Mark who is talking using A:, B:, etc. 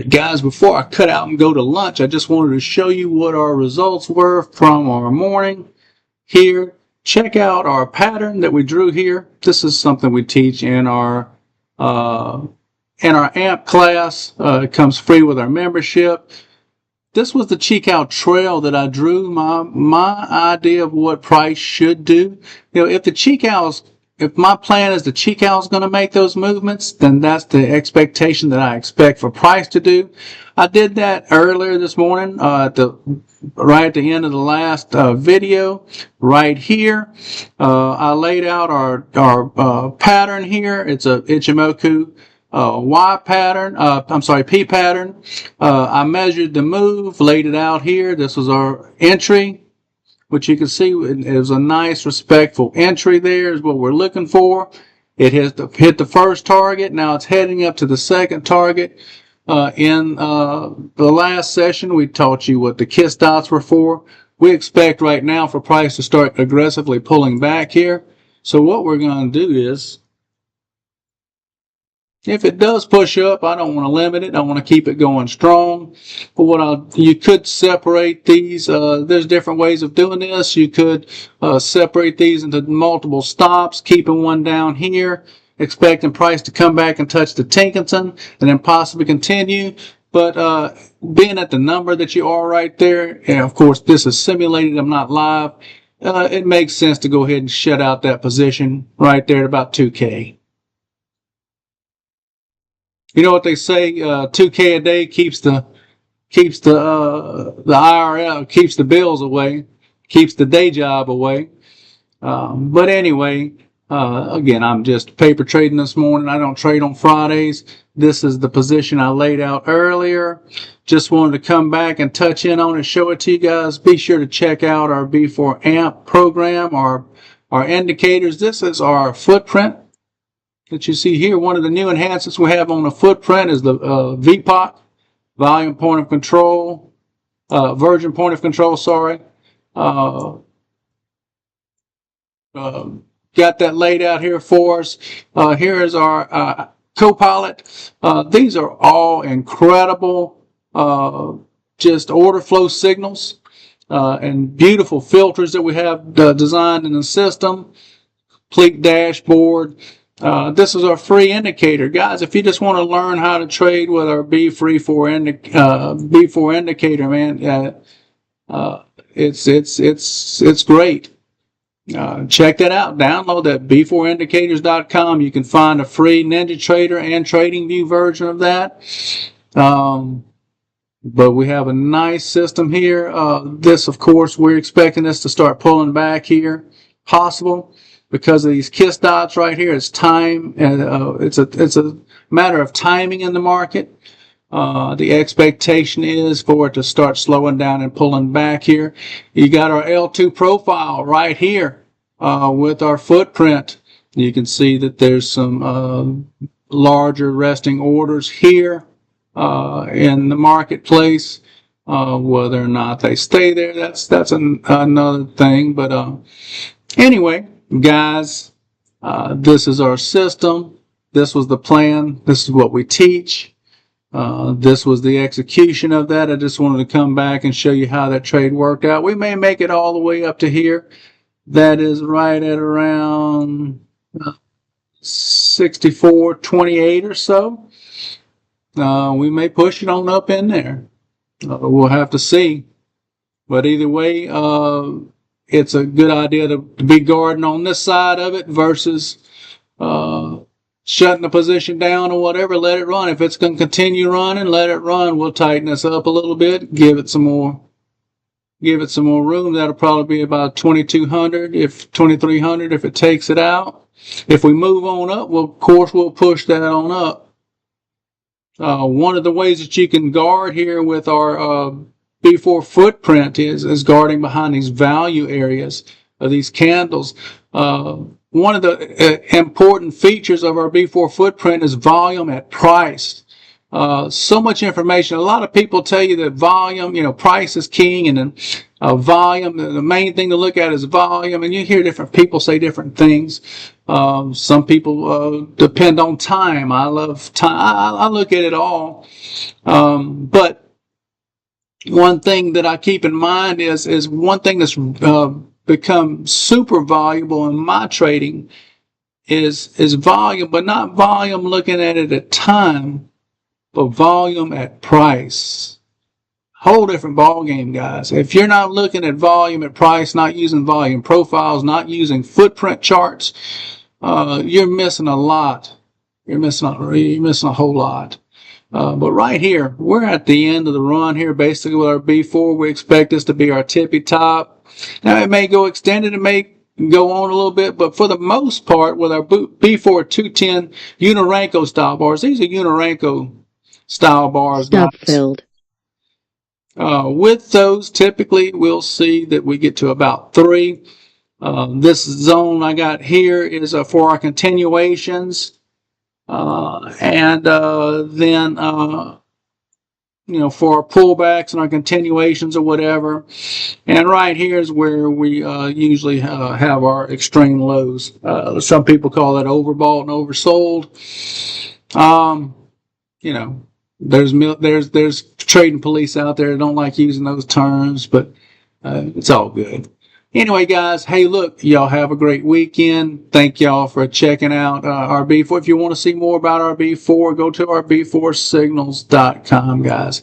A: Guys, before I cut out and go to lunch, I just wanted to show you what our results were from our morning here. Check out our pattern that we drew here. This is something we teach in our AMP class. It comes free with our membership. This was the cheek out trail that I drew, my idea of what price should do. You know, if my plan is the cheek out is going to make those movements, then that's the expectation that I expect for price to do. I did that earlier this morning, right at the end of the last video, right here. I laid out our pattern here. It's a Ichimoku P pattern. I measured the move, laid it out here. This was our entry, which you can see it was a nice, respectful entry there is what we're looking for. It hit the first target. Now it's heading up to the second target. In the last session, we taught you what the kiss dots were for. We expect right now for price to start aggressively pulling back here. So what we're going to do is, if it does push up, I don't want to limit it. I want to keep it going strong. But you could separate these. There's different ways of doing this. You could separate these into multiple stops, keeping one down here, expecting price to come back and touch the Tinkinson, and then possibly continue. But being at the number that you are right there, and of course this is simulated, I'm not live, it makes sense to go ahead and shut out that position right there at about 2K. You know what they say, 2K a day keeps the IRL, keeps the bills away, keeps the day job away. But anyway, again, I'm just paper trading this morning. I don't trade on Fridays. This is the position I laid out earlier. Just wanted to come back and touch in on it, show it to you guys. Be sure to check out our B4 AMP program, our indicators. This is our footprint that you see here. One of the new enhancements we have on the footprint is the VPOC, volume point of control, virgin point of control, sorry. Got that laid out here for us. Here is our CoPilot. These are all incredible, just order flow signals and beautiful filters that we have designed in the system. Complete dashboard. This is our free indicator, guys. If you just want to learn how to trade with our B4 indicator, man, it's great. Check that out. Download that b4indicators.com. You can find a free NinjaTrader and TradingView version of that. But we have a nice system here. This, of course, we're expecting this to start pulling back here, possible. Because of these kiss dots right here, it's time, and it's a matter of timing in the market. The expectation is for it to start slowing down and pulling back here. You got our L2 profile right here with our footprint. You can see that there's some larger resting orders here in the marketplace. Whether or not they stay there, that's another thing. But anyway, guys, this is our system. This was the plan. This is what we teach. This was the execution of that. I just wanted to come back and show you how that trade worked out. We may make it all the way up to here. That is right at around 64.28 or so. We may push it on up in there. We'll have to see. But either way, it's a good idea to be guarding on this side of it versus shutting the position down or whatever. Let it run. If it's going to continue running, let it run. We'll tighten this up a little bit, give it some more room. That'll probably be about 2,200, if 2,300 if it takes it out. If we move on up, of course we'll push that on up. One of the ways that you can guard here with our B4 footprint is guarding behind these value areas of these candles. One of the important features of our B4 footprint is volume at price. So much information. A lot of people tell you that volume, price is king, and then Volume, the main thing to look at is volume, and you hear different people say different things. Some people depend on time. I love time. I look at it all. But one thing that I keep in mind is one thing that's become super valuable in my trading is volume, but not volume looking at it at time, but volume at price. Whole different ball game, guys. If you're not looking at volume at price, not using volume profiles, not using footprint charts, you're missing a lot. You're missing a whole lot. But right here, we're at the end of the run here. Basically, with our B4, we expect this to be our tippy top. Now, it may go extended, it may go on a little bit, but for the most part, with our B4 210 Unirenko style bars, these are Unirenko style bars.
B: Stub filled.
A: With those, typically we'll see that we get to about 3. This zone I got here is for our continuations, and then for our pullbacks and our continuations or whatever. And right here is where we usually have our extreme lows. Some people call that overbought and oversold. There's trading police out there that don't like using those terms, but it's all good. Anyway, guys, hey, look, y'all have a great weekend. Thank y'all for checking out our B4. If you want to see more about our B4, go to our B4signals.com, guys.